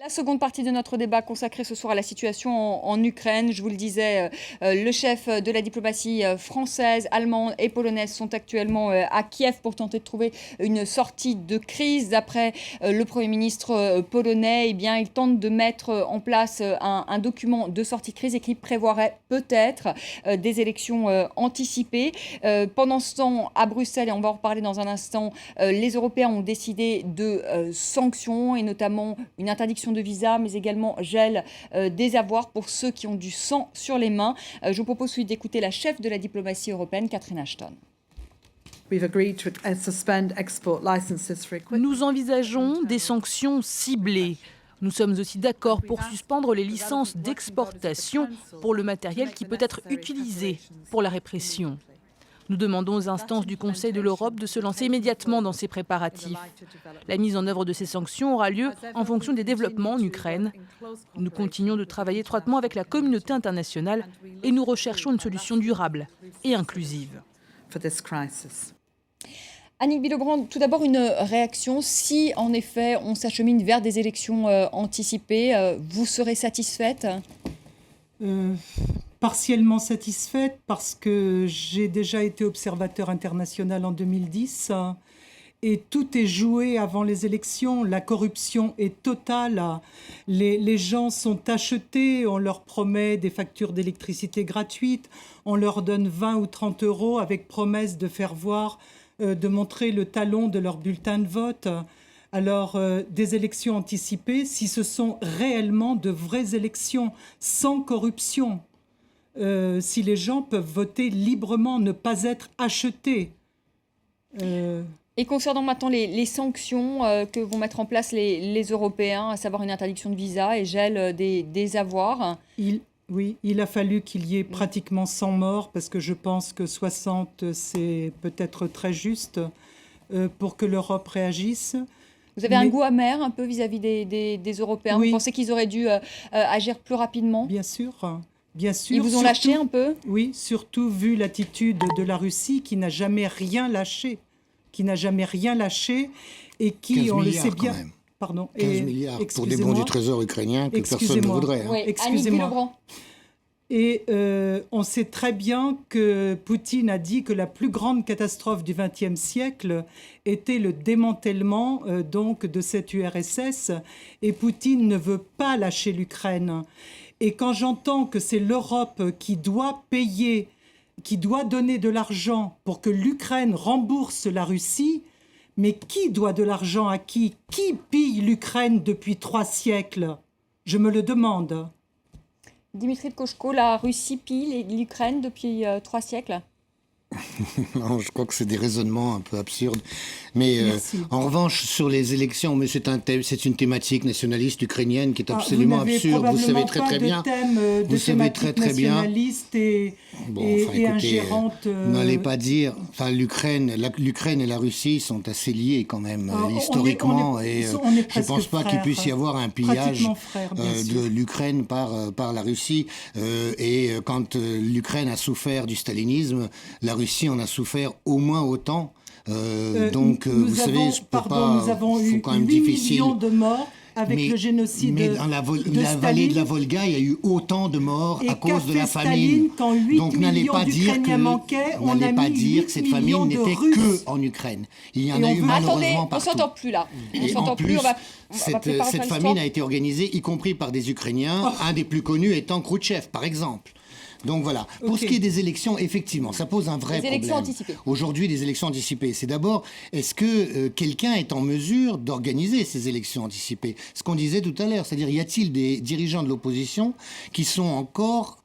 La seconde partie de notre débat consacrée ce soir à la situation en Ukraine. Je vous le disais, le chef de la diplomatie française, allemande et polonaise sont actuellement à Kiev pour tenter de trouver une sortie de crise. D'après le Premier ministre polonais, eh bien, il tente de mettre en place un document de sortie de crise et qui prévoirait peut-être des élections anticipées. Pendant ce temps, à Bruxelles, et on va en reparler dans un instant, les Européens ont décidé de sanctions et notamment une interdiction de visa, mais également gel des avoirs pour ceux qui ont du sang sur les mains. Je vous propose d'écouter la chef de la diplomatie européenne, Catherine Ashton. Nous envisageons des sanctions ciblées. Nous sommes aussi d'accord pour suspendre les licences d'exportation pour le matériel qui peut être utilisé pour la répression. Nous demandons aux instances du Conseil de l'Europe de se lancer immédiatement dans ces préparatifs. La mise en œuvre de ces sanctions aura lieu en fonction des développements en Ukraine. Nous continuons de travailler étroitement avec la communauté internationale et nous recherchons une solution durable et inclusive. Annick Billebrand, tout d'abord une réaction. Si en effet on s'achemine vers des élections anticipées, vous serez satisfaite ? Partiellement satisfaite parce que j'ai déjà été observateur international en 2010 et tout est joué avant les élections. La corruption est totale. Les gens sont achetés, on leur promet des factures d'électricité gratuites, on leur donne 20 ou 30 euros avec promesse de faire voir, de montrer le talon de leur bulletin de vote. Alors, des élections anticipées, si ce sont réellement de vraies élections sans corruption, si les gens peuvent voter librement, ne pas être achetés. Et concernant maintenant les sanctions que vont mettre en place les Européens, à savoir une interdiction de visa et gel des avoirs. Oui, il a fallu qu'il y ait pratiquement 100 morts, parce que je pense que 60, c'est peut-être très juste, pour que l'Europe réagisse. Vous avez un goût amer un peu vis-à-vis des Européens. Oui. Vous pensez qu'ils auraient dû agir plus rapidement ? Bien sûr. Bien sûr. Ils vous ont lâché un peu ? Oui, surtout vu l'attitude de la Russie qui n'a jamais rien lâché. Et qui, on le sait bien... Même. Pardon. 15 milliards pour des bons du trésor ukrainien que personne ne voudrait. Oui, excusez-moi. Et on sait très bien que Poutine a dit que la plus grande catastrophe du XXe siècle était le démantèlement donc de cette URSS. Et Poutine ne veut pas lâcher l'Ukraine. Et quand j'entends que c'est l'Europe qui doit payer, qui doit donner de l'argent pour que l'Ukraine rembourse la Russie, mais qui doit de l'argent à qui ? Qui pille l'Ukraine depuis 3 siècles ? Je me le demande. Dimitri de Koshko, la Russie pille l'Ukraine depuis 3 siècles ? Non, je crois que c'est des raisonnements un peu absurdes. Mais en revanche, sur les élections, mais c'est une thématique nationaliste ukrainienne qui est absolument absurde. Vous savez très très bien. Vous savez très très bien. Et ingérante. N'allez pas dire. Enfin, l'Ukraine et la Russie sont assez liés quand même historiquement, et je ne pense pas qu'il puisse y avoir un pillage de l'Ukraine par la Russie. Et quand l'Ukraine a souffert du stalinisme, la Russie en a souffert au moins autant. Donc, vous savez, nous avons eu 8 millions de morts avec le génocide de Staline. Mais dans la vallée de la Volga, il y a eu autant de morts à cause de la famine. Donc, n'allez pas dire que cette famine n'était que en Ukraine. Il y en a eu malheureusement partout. On ne s'entend plus là. Et en plus, cette famine a été organisée, y compris par des Ukrainiens, un des plus connus étant Khrouchtchev, par exemple. Donc voilà. Pour ce qui est des élections, effectivement, ça pose un vrai problème. Élections anticipées. Aujourd'hui, des élections anticipées. C'est d'abord, est-ce que quelqu'un est en mesure d'organiser ces élections anticipées ? Ce qu'on disait tout à l'heure, c'est-à-dire, y a-t-il des dirigeants de l'opposition qui sont encore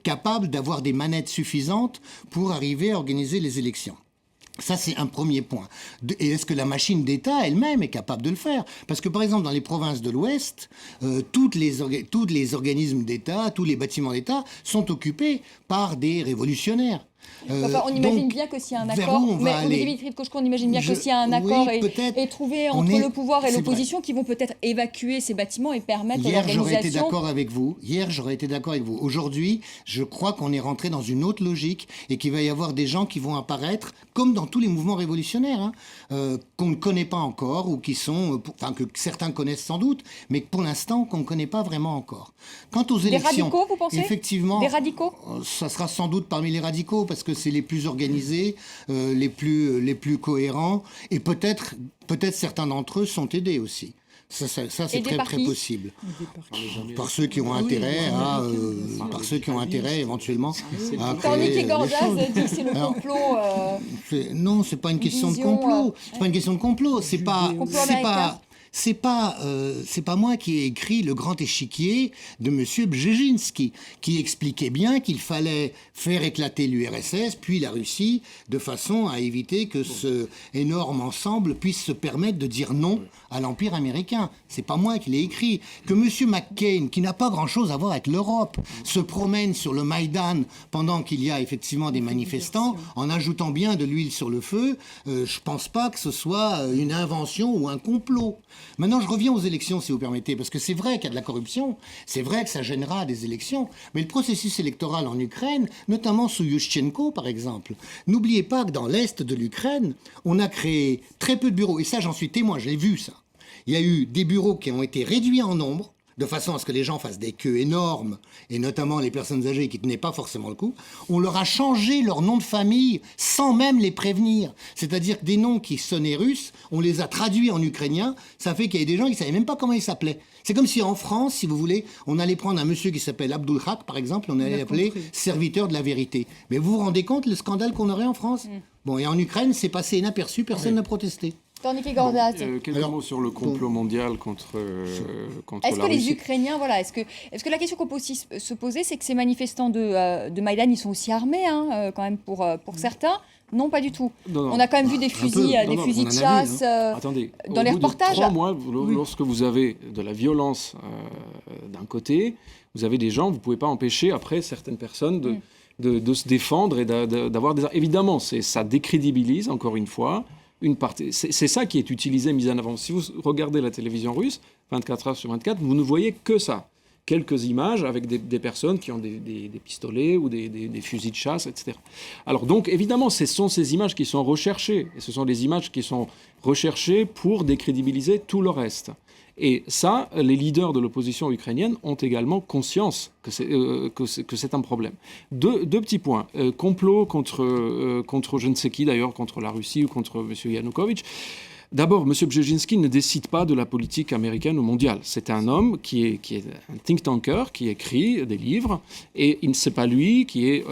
capables d'avoir des manettes suffisantes pour arriver à organiser les élections ? Ça, c'est un premier point. Et est-ce que la machine d'État elle-même est capable de le faire ? Parce que, par exemple, dans les provinces de l'Ouest, tous les organismes d'État, tous les bâtiments d'État sont occupés par des révolutionnaires. Enfin, on imagine donc, bien que s'il y a un vers accord, où on va mais aller Dimitri Koshko, on imagine bien que s'il y a un accord et trouver entre le pouvoir et l'opposition qui vont peut-être évacuer ces bâtiments et permettre l'organisation. Hier, j'aurais été d'accord avec vous. Aujourd'hui, je crois qu'on est rentré dans une autre logique et qu'il va y avoir des gens qui vont apparaître, comme dans tous les mouvements révolutionnaires, qu'on ne connaît pas encore ou qui sont, que certains connaissent sans doute, mais pour l'instant qu'on ne connaît pas vraiment encore. Quant aux élections, des radicaux, vous pensez ? Effectivement, des radicaux, ça sera sans doute parmi les radicaux parce que c'est les plus organisés, les plus cohérents, et peut-être certains d'entre eux sont aidés aussi. Ça c'est très possible. Par ceux qui ont intérêt par ceux qui ont intérêt éventuellement à Torniquet créer Gordaz dit que c'est le complot. Non, c'est pas une question de complot. C'est pas une question de complot. C'est pas moi qui ai écrit Le Grand Échiquier de M. Brzezinski, qui expliquait bien qu'il fallait faire éclater l'URSS, puis la Russie, de façon à éviter que ce énorme ensemble puisse se permettre de dire non à l'Empire américain. C'est pas moi qui l'ai écrit. Que M. McCain, qui n'a pas grand-chose à voir avec l'Europe, se promène sur le Maïdan pendant qu'il y a effectivement des manifestants, en ajoutant bien de l'huile sur le feu, je pense pas que ce soit une invention ou un complot. Maintenant, je reviens aux élections, si vous permettez, parce que c'est vrai qu'il y a de la corruption, c'est vrai que ça gênera des élections, mais le processus électoral en Ukraine, notamment sous Yushchenko, par exemple, n'oubliez pas que dans l'est de l'Ukraine, on a créé très peu de bureaux, et ça, j'en suis témoin, j'ai vu ça. Il y a eu des bureaux qui ont été réduits en nombre, de façon à ce que les gens fassent des queues énormes, et notamment les personnes âgées qui ne tenaient pas forcément le coup. On leur a changé leur nom de famille sans même les prévenir. C'est-à-dire que des noms qui sonnaient russes, on les a traduits en ukrainien. Ça fait qu'il y a des gens qui ne savaient même pas comment ils s'appelaient. C'est comme si en France, si vous voulez, on allait prendre un monsieur qui s'appelle Abdul Haq, par exemple, on allait l'appeler serviteur de la vérité. Mais vous vous rendez compte le scandale qu'on aurait en France ? Bon, et en Ukraine, c'est passé inaperçu, personne n'a protesté. Torniquet Gordaz. Quelques mots sur le complot mondial contre est-ce la que les Russie. Ukrainiens, est-ce que la question qu'on peut aussi se poser, c'est que ces manifestants de Maïdan, ils sont aussi armés, quand même, pour certains. Non, pas du tout. Non. On a quand même vu des fusils, fusils de chasse Attendez, dans les reportages. Au bout de 3 mois, lorsque vous avez de la violence d'un côté, vous avez des gens, vous ne pouvez pas empêcher après certaines personnes de se défendre et d'avoir des... Évidemment, ça décrédibilise, encore une fois, une partie. C'est ça qui est utilisé, mis en avant. Si vous regardez la télévision russe, 24 heures sur 24, vous ne voyez que ça. Quelques images avec des personnes qui ont des pistolets ou des fusils de chasse, etc. Alors donc, évidemment, ce sont ces images qui sont recherchées. Et ce sont des images qui sont recherchées pour décrédibiliser tout le reste. Et ça, les leaders de l'opposition ukrainienne ont également conscience que c'est un problème. Deux petits points. Complot contre je ne sais qui, d'ailleurs, contre la Russie ou contre M. Yanukovych. D'abord, M. Brzezinski ne décide pas de la politique américaine ou mondiale. C'est un homme qui est un think tanker, qui écrit des livres, et il ne sait pas lui qui est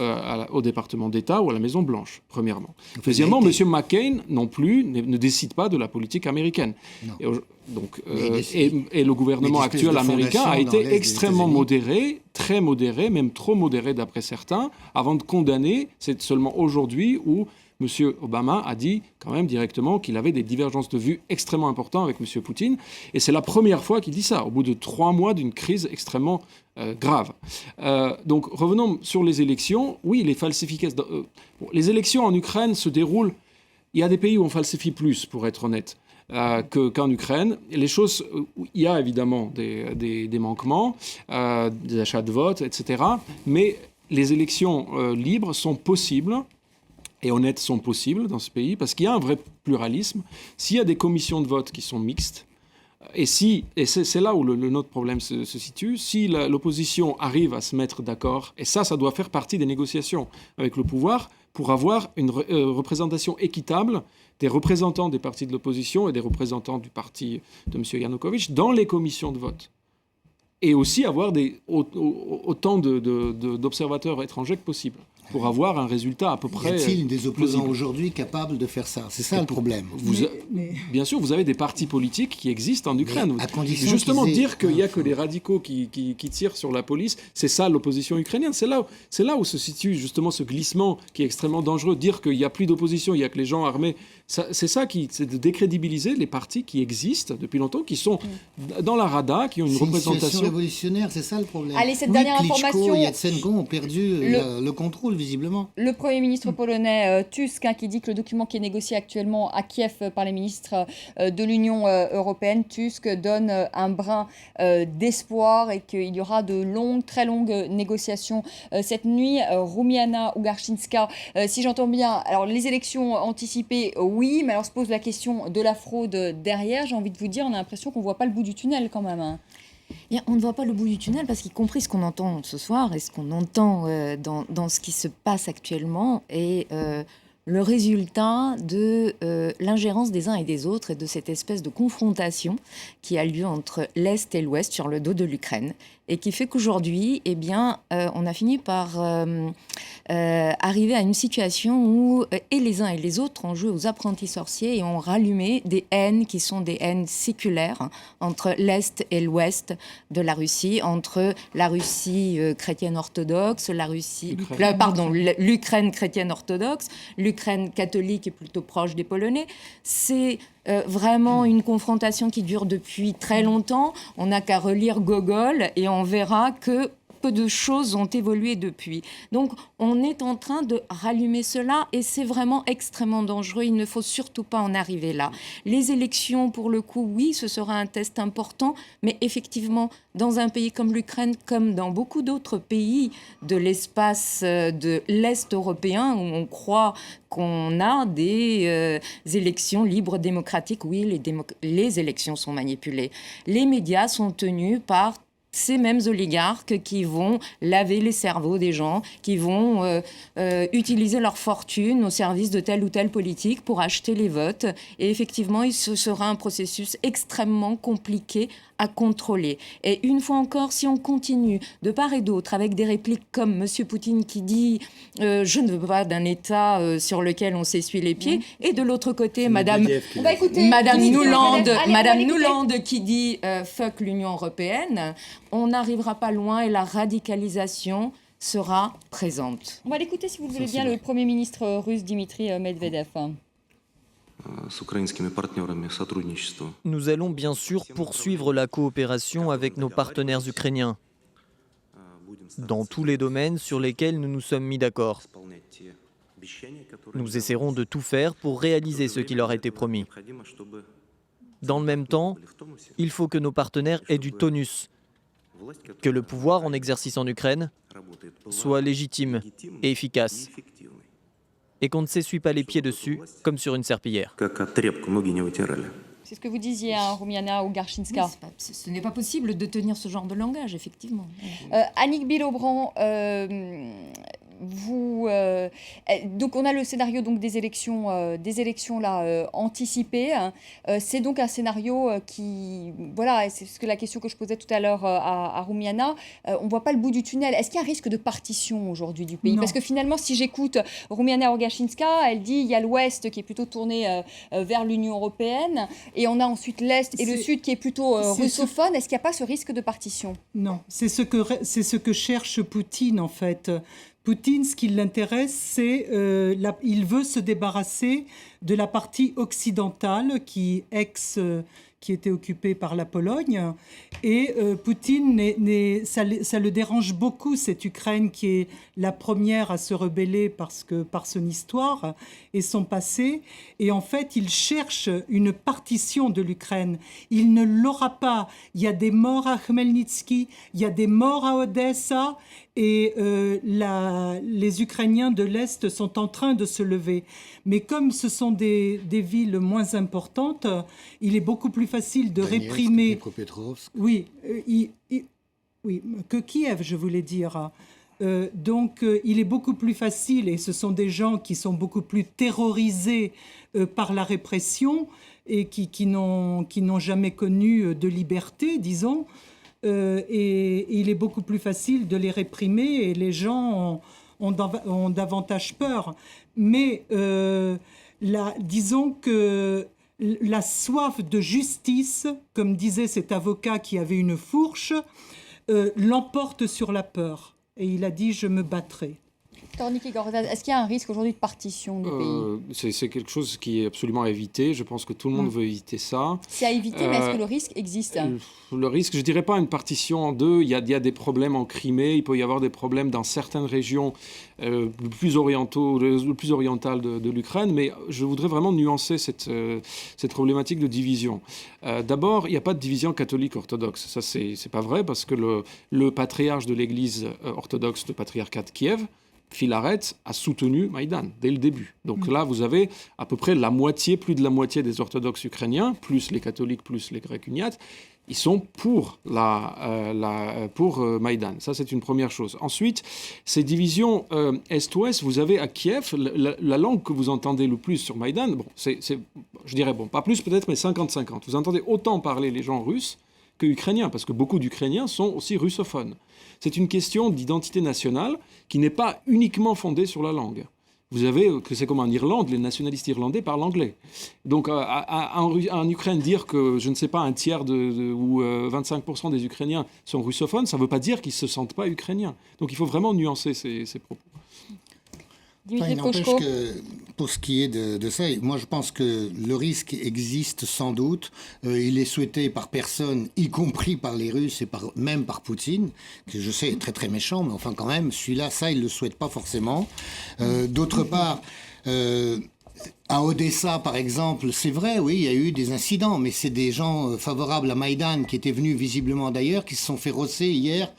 au département d'État ou à la Maison-Blanche, premièrement. Deuxièmement, M. McCain non plus ne décide pas de la politique américaine. Et le gouvernement actuel américain a été extrêmement modéré, très modéré, même trop modéré d'après certains, avant de condamner. C'est seulement aujourd'hui où M. Obama a dit quand même directement qu'il avait des divergences de vues extrêmement importantes avec M. Poutine. Et c'est la première fois qu'il dit ça, au bout de 3 mois d'une crise extrêmement grave. Donc revenons sur les élections. Oui, les falsifications. Les élections en Ukraine se déroulent... Il y a des pays où on falsifie plus, pour être honnête, qu'en Ukraine. Les choses, il y a évidemment des manquements, des achats de votes, etc. Mais les élections libres sont possibles et honnêtes sont possibles dans ce pays, parce qu'il y a un vrai pluralisme. S'il y a des commissions de vote qui sont mixtes, et c'est là où notre problème se situe, si l'opposition arrive à se mettre d'accord, et ça doit faire partie des négociations avec le pouvoir, pour avoir une représentation équitable des représentants des partis de l'opposition et des représentants du parti de M. Yanukovych dans les commissions de vote. Et aussi avoir autant d'observateurs étrangers que possible, pour avoir un résultat à peu près... Y a-t-il des opposants aujourd'hui capables de faire ça ? C'est ça le problème. Bien sûr, vous avez des partis politiques qui existent en Ukraine. À condition justement, dire qu'il n'y a que les radicaux qui tirent sur la police, c'est ça l'opposition ukrainienne. C'est là où se situe justement ce glissement qui est extrêmement dangereux. Dire qu'il n'y a plus d'opposition, il n'y a que les gens armés. C'est de décrédibiliser les partis qui existent depuis longtemps, qui sont dans la rada, qui ont une représentation révolutionnaire, c'est ça le problème. Allez, cette dernière Klitschko, information. Yatsenko ont perdu le contrôle. visiblement. Le Premier ministre polonais Tusk, qui dit que le document qui est négocié actuellement à Kiev par les ministres de l'Union européenne, Tusk donne un brin d'espoir et qu'il y aura de longues, très longues négociations cette nuit. Rumiana Ugarszynska, si j'entends bien, alors les élections anticipées, oui, mais alors se pose la question de la fraude derrière. J'ai envie de vous dire, on a l'impression qu'on ne voit pas le bout du tunnel quand même. Hein. Bien, on ne voit pas le bout du tunnel parce qu'y compris ce qu'on entend ce soir et ce qu'on entend dans ce qui se passe actuellement est le résultat de l'ingérence des uns et des autres et de cette espèce de confrontation qui a lieu entre l'Est et l'Ouest sur le dos de l'Ukraine et qui fait qu'aujourd'hui, eh bien, on a fini par arriver à une situation où et les uns et les autres ont joué aux apprentis sorciers et ont rallumé des haines qui sont des haines séculaires hein, entre l'Est et l'Ouest de la Russie, entre la Russie chrétienne orthodoxe, l'Ukraine chrétienne orthodoxe, l'Ukraine catholique est plutôt proche des Polonais. C'est vraiment une confrontation qui dure depuis très longtemps. On n'a qu'à relire Gogol et on verra que peu de choses ont évolué depuis. Donc, on est en train de rallumer cela et c'est vraiment extrêmement dangereux. Il ne faut surtout pas en arriver là. Les élections, pour le coup, oui, ce sera un test important, mais effectivement, dans un pays comme l'Ukraine, comme dans beaucoup d'autres pays de l'espace de l'Est européen, où on croit qu'on a des élections libres, démocratiques, oui, les élections sont manipulées. Les médias sont tenus par ces mêmes oligarques qui vont laver les cerveaux des gens, qui vont utiliser leur fortune au service de telle ou telle politique pour acheter les votes. Et effectivement, ce sera un processus extrêmement compliqué à contrôler. Et une fois encore, si on continue de part et d'autre avec des répliques comme M. Poutine qui dit « je ne veux pas d'un État sur lequel on s'essuie les pieds », et de l'autre côté, Madame Nuland qui dit « fuck l'Union européenne », on n'arrivera pas loin et la radicalisation sera présente. On va l'écouter, si vous le voulez bien, le Premier ministre russe Dmitry Medvedev. Nous allons bien sûr poursuivre la coopération avec nos partenaires ukrainiens dans tous les domaines sur lesquels nous nous sommes mis d'accord. Nous essaierons de tout faire pour réaliser ce qui leur a été promis. Dans le même temps, il faut que nos partenaires aient du tonus, que le pouvoir en exercice en Ukraine soit légitime et efficace, et qu'on ne s'essuie pas les pieds dessus comme sur une serpillière. C'est ce que vous disiez, hein, Rumiana Ugarszynska. Oui, ce n'est pas possible de tenir ce genre de langage, effectivement. Annick Bill-Aubran, donc on a le scénario donc des élections là anticipées. C'est donc un scénario qui, voilà, c'est la question que je posais tout à l'heure à Rumiana. On voit pas le bout du tunnel. Est-ce qu'il y a un risque de partition aujourd'hui du pays? Non. Parce que finalement, si j'écoute Rumiana Ugarszynska, elle dit il y a l'Ouest qui est plutôt tourné vers l'Union européenne, et on a ensuite l'Est et le Sud qui est plutôt russophone. Est-ce qu'il n'y a pas ce risque de partition? Non, c'est ce que cherche Poutine en fait. Poutine, ce qui l'intéresse, c'est il veut se débarrasser de la partie occidentale qui était occupée par la Pologne. Et Poutine, ça le dérange beaucoup, cette Ukraine qui est la première à se rebeller par son histoire et son passé. Et en fait, il cherche une partition de l'Ukraine. Il ne l'aura pas. Il y a des morts à Khmelnytsky, il y a des morts à Odessa. Et les Ukrainiens de l'Est sont en train de se lever. Mais comme ce sont des villes moins importantes, il est beaucoup plus facile de réprimer... Oui, oui, que Kiev, je voulais dire. Donc, il est beaucoup plus facile, et ce sont des gens qui sont beaucoup plus terrorisés par la répression et qui n'ont jamais connu de liberté, disons. Et il est beaucoup plus facile de les réprimer et les gens ont davantage peur. Mais disons que la soif de justice, comme disait cet avocat qui avait une fourche, l'emporte sur la peur. Et il a dit « je me battrai ». Tornike Gorgaz, est-ce qu'il y a un risque aujourd'hui de partition du pays? C'est quelque chose qui est absolument à éviter. Je pense que tout le monde veut éviter ça. C'est à éviter, mais est-ce que le risque existe? Le risque, je ne dirais pas une partition en deux. Il y a des problèmes en Crimée. Il peut y avoir des problèmes dans certaines régions le plus orientales de l'Ukraine. Mais je voudrais vraiment nuancer cette problématique de division. D'abord, il n'y a pas de division catholique-orthodoxe. Ça, c'est pas vrai parce que le patriarche de l'Église orthodoxe, le patriarcat de Kiev, Filaret, a soutenu Maïdan dès le début. Donc là, vous avez à peu près plus de la moitié des orthodoxes ukrainiens, plus les catholiques, plus les grecs uniates, ils sont pour Maïdan. Ça, c'est une première chose. Ensuite, ces divisions Est-Ouest, vous avez à Kiev, la langue que vous entendez le plus sur Maïdan, je dirais, pas plus peut-être, mais 50-50. Vous entendez autant parler les gens russes que ukrainiens, parce que beaucoup d'Ukrainiens sont aussi russophones. C'est une question d'identité nationale qui n'est pas uniquement fondée sur la langue. Vous avez, que c'est comme en Irlande, les nationalistes irlandais parlent anglais. Donc en Ukraine, dire que, je ne sais pas, un tiers ou 25% des Ukrainiens sont russophones, ça ne veut pas dire qu'ils ne se sentent pas ukrainiens. Donc il faut vraiment nuancer ces propos. Enfin, il n'empêche que, pour ce qui est de ça, moi je pense que le risque existe sans doute. Il est souhaité par personne, y compris par les Russes et même par Poutine, que je sais est très très méchant, mais enfin quand même, celui-là, ça, il ne le souhaite pas forcément. D'autre part, à Odessa, par exemple, c'est vrai, oui, il y a eu des incidents, mais c'est des gens favorables à Maïdan qui étaient venus visiblement d'ailleurs, qui se sont fait rosser hier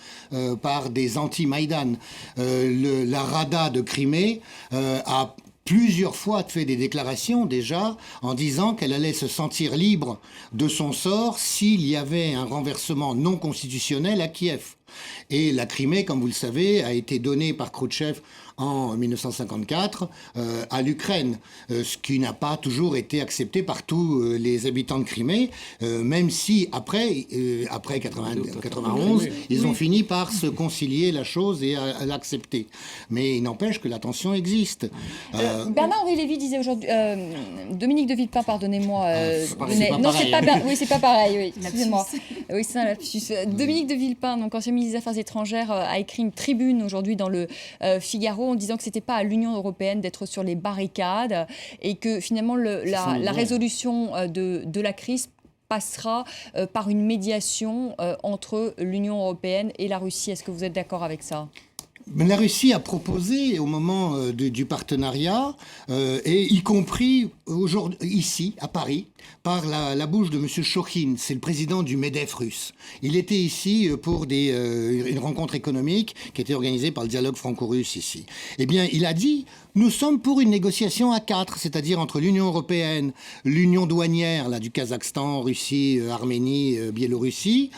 par des anti-Maïdan. La Rada de Crimée a plusieurs fois fait des déclarations déjà en disant qu'elle allait se sentir libre de son sort s'il y avait un renversement non constitutionnel à Kiev. Et la Crimée, comme vous le savez, a été donnée par Khrouchtchev en 1954 à l'Ukraine, ce qui n'a pas toujours été accepté par tous les habitants de Crimée, même si après 91, ils ont fini par se concilier la chose et à l'accepter. Mais il n'empêche que la tension existe. Bernard-Henri Lévy disait aujourd'hui, Dominique de Villepin, pardonnez-moi. Non, c'est pas pareil. Oui, c'est pas pareil. Oui, excusez-moi. Oui, c'est un lapsus. Dominique de Villepin, donc ancien ministre des Affaires étrangères, a écrit une tribune aujourd'hui dans le Figaro en disant que c'était pas à l'Union européenne d'être sur les barricades et que finalement la résolution de la crise passera par une médiation entre l'Union européenne et la Russie. Est-ce que vous êtes d'accord avec ça ? La Russie a proposé au moment du partenariat, et y compris aujourd'hui ici à Paris, par la bouche de M. Shokhin, c'est le président du MEDEF russe. Il était ici pour une rencontre économique qui était organisée par le dialogue franco-russe ici. Eh bien, il a dit « Nous sommes pour une négociation à 4, c'est-à-dire entre l'Union européenne, l'Union douanière là, du Kazakhstan, Russie, Arménie, Biélorussie,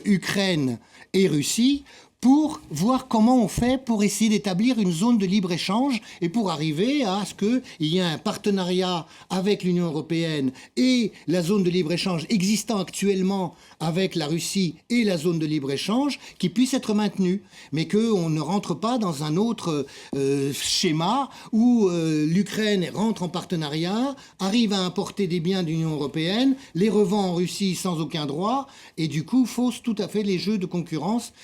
Ukraine et Russie », pour voir comment on fait pour essayer d'établir une zone de libre-échange et pour arriver à ce qu'il y ait un partenariat avec l'Union européenne et la zone de libre-échange existant actuellement avec la Russie et la zone de libre-échange qui puisse être maintenue, mais qu'on ne rentre pas dans un autre schéma où l'Ukraine rentre en partenariat, arrive à importer des biens de l'Union européenne, les revend en Russie sans aucun droit et du coup fausse tout à fait les jeux de concurrence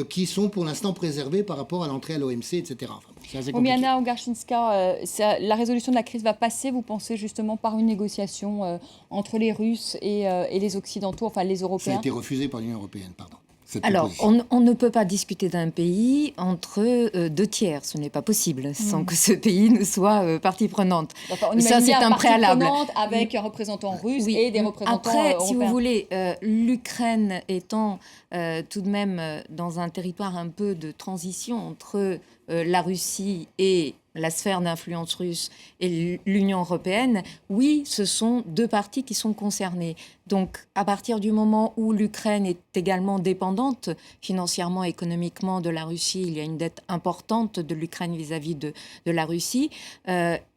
qui sont pour l'instant préservés par rapport à l'entrée à l'OMC, etc. Enfin, Omiana Ogarchinska, la résolution de la crise va passer, vous pensez, justement par une négociation entre les Russes et les Occidentaux, enfin les Européens ? Ça a été refusé par l'Union européenne, pardon. Alors, on ne peut pas discuter d'un pays entre deux tiers. Ce n'est pas possible sans que ce pays ne soit partie prenante. Enfin, ça, c'est un préalable. Avec un représentant russe et des représentants Après, européens. si vous voulez, l'Ukraine étant tout de même dans un territoire un peu de transition entre la Russie et la sphère d'influence russe et l'Union européenne, oui, ce sont deux parties qui sont concernées. Donc, à partir du moment où l'Ukraine est également dépendante financièrement, économiquement de la Russie, il y a une dette importante de l'Ukraine vis-à-vis de la Russie,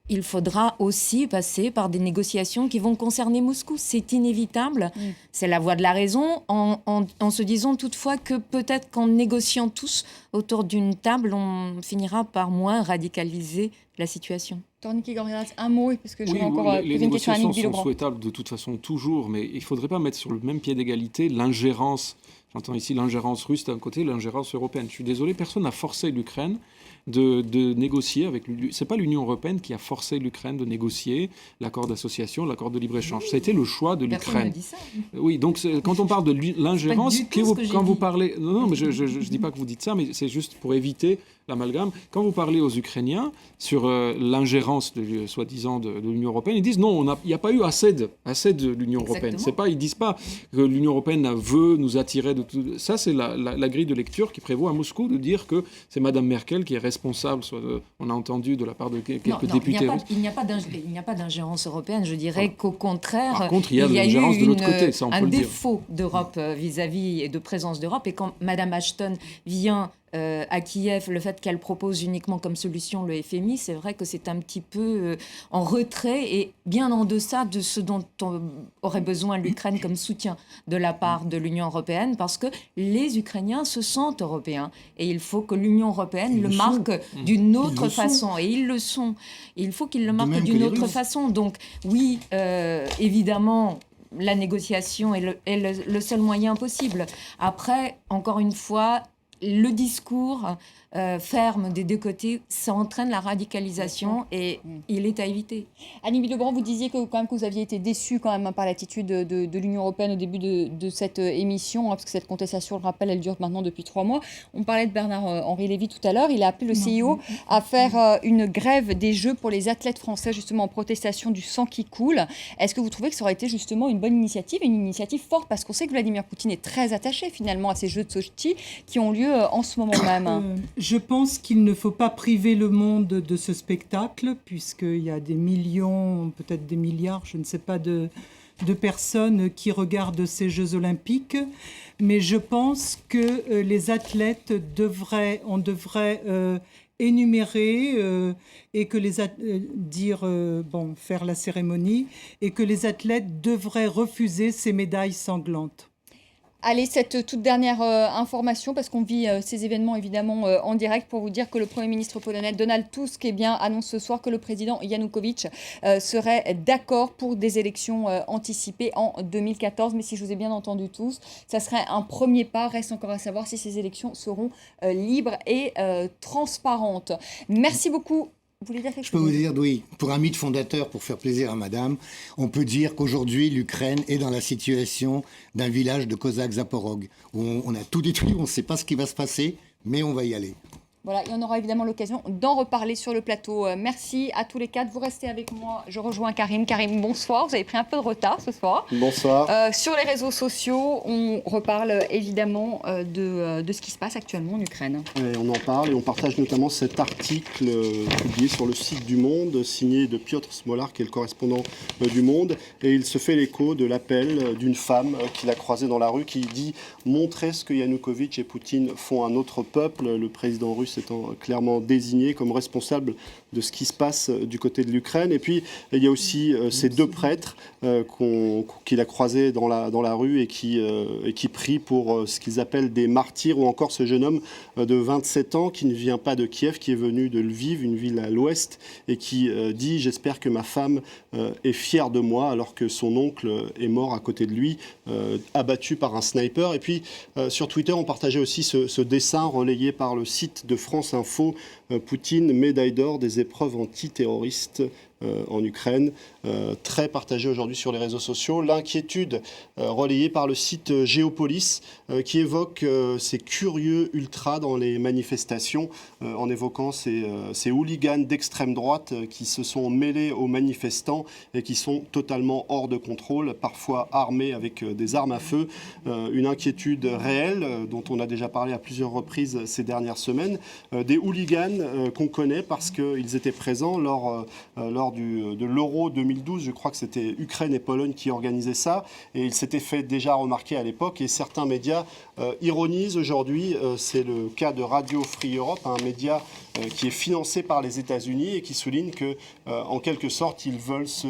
il faudra aussi passer par des négociations qui vont concerner Moscou. C'est inévitable, c'est la voie de la raison, en se disant toutefois que peut-être qu'en négociant tous autour d'une table, on finira par moins radicaliser la situation. Tornike Gorgaz, un mot, parce que je vais encore les poser une question à Annick négociations sont Villebrandt. souhaitables de toute façon toujours, mais il ne faudrait pas mettre sur le même pied d'égalité l'ingérence. J'entends ici l'ingérence russe d'un côté, l'ingérence européenne. Je suis désolé, personne n'a forcé l'Ukraine de négocier avec l'Union. C'est pas l'Union européenne qui a forcé l'Ukraine de négocier l'accord d'association, l'accord de libre-échange. Ça a été le choix de l'Ukraine. Personne ne dit ça. Oui, donc quand on parle de l'ingérence, quand vous parlez... Non, mais je ne dis pas que vous dites ça, mais c'est juste pour éviter l'amalgame. Quand vous parlez aux Ukrainiens sur l'ingérence, soi-disant, de l'Union européenne, ils disent non, il n'y a pas eu assez de l'Union européenne. Ils ne disent pas que l'Union européenne veut nous attirer de tout. Ça, c'est la grille de lecture qui prévaut à Moscou de dire que c'est Mme Merkel qui est responsable, on a entendu de la part de quelques députés russes. Il n'y a pas d'ingérence européenne. Je dirais qu'au contraire, par contre, il y a l'ingérence de l'autre côté, ça on peut le dire. Un défaut d'Europe vis-à-vis et de présence d'Europe. Et quand Mme Ashton vient à Kiev, le fait qu'elle propose uniquement comme solution le FMI, c'est vrai que c'est un petit peu en retrait et bien en deçà de ce dont aurait besoin l'Ukraine comme soutien de la part de l'Union européenne, parce que les Ukrainiens se sentent européens et il faut que l'Union européenne le marque d'une autre façon. Et ils le sont. Et il faut qu'ils le marquent d'une autre façon. Donc oui, évidemment, la négociation est le seul moyen possible. Après, encore une fois, le discours ferme des deux côtés, ça entraîne la radicalisation et il est à éviter. Annie Legrand, vous disiez que vous aviez été déçue quand même par l'attitude de l'Union européenne au début de cette émission, parce que cette contestation, je le rappelle, elle dure maintenant depuis 3 mois. On parlait de Bernard-Henri Lévy tout à l'heure. Il a appelé le CIO à faire une grève des Jeux pour les athlètes français, justement en protestation du sang qui coule. Est-ce que vous trouvez que ça aurait été justement une bonne initiative, une initiative forte, parce qu'on sait que Vladimir Poutine est très attaché finalement à ces Jeux de Sochi qui ont lieu en ce moment même? Je pense qu'il ne faut pas priver le monde de ce spectacle, puisqu'il y a des millions, peut-être des milliards, je ne sais pas, de personnes qui regardent ces Jeux olympiques. Mais je pense que les athlètes on devrait énumérer et que faire la cérémonie, et que les athlètes devraient refuser ces médailles sanglantes. Allez, cette toute dernière information, parce qu'on vit ces événements évidemment en direct, pour vous dire que le Premier ministre polonais Donald Tusk annonce ce soir que le président Yanukovych serait d'accord pour des élections anticipées en 2014. Mais si je vous ai bien entendu tous, ça serait un premier pas. Reste encore à savoir si ces élections seront libres et transparentes. Merci beaucoup. Vous voulez dire quelque chose ? Je peux vous dire, oui, pour un mythe fondateur, pour faire plaisir à madame, on peut dire qu'aujourd'hui, l'Ukraine est dans la situation d'un village de Cosaques Zaporog, où on a tout détruit, on ne sait pas ce qui va se passer, mais on va y aller. Voilà, et on aura évidemment l'occasion d'en reparler sur le plateau. Merci à tous les quatre. Vous restez avec moi. Je rejoins Karim. Karim, bonsoir. Vous avez pris un peu de retard ce soir. Bonsoir. Sur les réseaux sociaux, on reparle évidemment de ce qui se passe actuellement en Ukraine. Et on en parle et on partage notamment cet article publié sur le site du Monde, signé de Piotr Smolar, qui est le correspondant du Monde. Et il se fait l'écho de l'appel d'une femme qu'il a croisée dans la rue, qui dit « Montrez ce que Yanukovych et Poutine font à notre peuple ». Le président russe étant clairement désigné comme responsable de ce qui se passe du côté de l'Ukraine. Et puis, il y a aussi ces deux prêtres qu'il a croisés dans la rue et qui prient pour ce qu'ils appellent des martyrs, ou encore ce jeune homme de 27 ans qui ne vient pas de Kiev, qui est venu de Lviv, une ville à l'ouest, et qui dit « J'espère que ma femme est fière de moi », alors que son oncle est mort à côté de lui, abattu par un sniper. Et puis, sur Twitter, on partageait aussi ce dessin relayé par le site de France Info, Poutine, médaille d'or des épreuves antiterroristes en Ukraine, très partagé aujourd'hui sur les réseaux sociaux. L'inquiétude relayée par le site Géopolis qui évoque ces curieux ultras dans les manifestations, en évoquant ces hooligans d'extrême droite qui se sont mêlés aux manifestants et qui sont totalement hors de contrôle, parfois armés avec des armes à feu. Une inquiétude réelle dont on a déjà parlé à plusieurs reprises ces dernières semaines. Des hooligans qu'on connaît parce qu'ils étaient présents lors de l'Euro 2012, je crois que c'était Ukraine et Pologne qui organisaient ça, et il s'était fait déjà remarquer à l'époque, et certains médias ironisent aujourd'hui. C'est le cas de Radio Free Europe, un média qui est financé par les États-Unis et qui souligne que, en quelque sorte, ils veulent se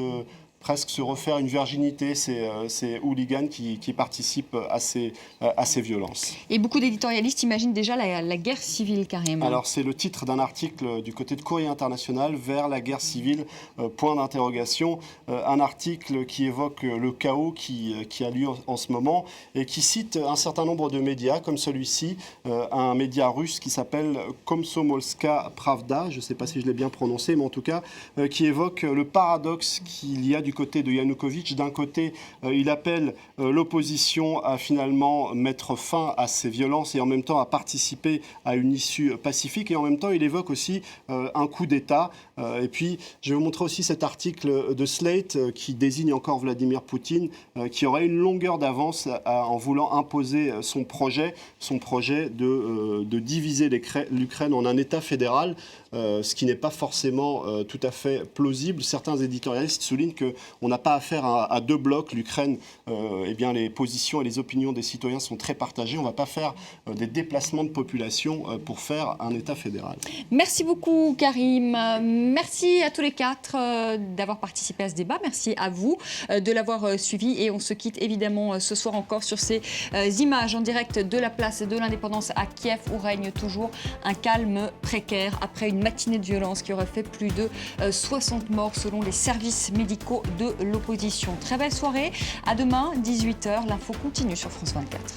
presque se refaire une virginité, ces hooligans qui participent à ces violences. Et beaucoup d'éditorialistes imaginent déjà la guerre civile, carrément. Alors c'est le titre d'un article du côté de Courrier International, vers la guerre civile, point d'interrogation. Un article qui évoque le chaos qui a lieu en ce moment et qui cite un certain nombre de médias, comme celui-ci, un média russe qui s'appelle Komsomolska Pravda, je ne sais pas si je l'ai bien prononcé, mais en tout cas, qui évoque le paradoxe qu'il y a du côté de Yanukovych. D'un côté, il appelle l'opposition à finalement mettre fin à ces violences et en même temps à participer à une issue pacifique. Et en même temps, il évoque aussi un coup d'État. Et puis, je vais vous montrer aussi cet article de Slate qui désigne encore Vladimir Poutine, qui aurait une longueur d'avance en voulant imposer son projet de diviser l'Ukraine en un État fédéral, ce qui n'est pas forcément tout à fait plausible. Certains éditorialistes soulignent qu'on n'a pas affaire à deux blocs. L'Ukraine, eh bien, les positions et les opinions des citoyens sont très partagées. On ne va pas faire des déplacements de population pour faire un État fédéral. Merci beaucoup, Karim. Merci à tous les quatre d'avoir participé à ce débat. Merci à vous de l'avoir suivi. Et on se quitte évidemment ce soir encore sur ces images en direct de la place de l'Indépendance à Kiev, où règne toujours un calme précaire après une matinée de violence qui aurait fait plus de 60 morts selon les services médicaux de l'opposition. Très belle soirée. À demain, 18h. L'info continue sur France 24.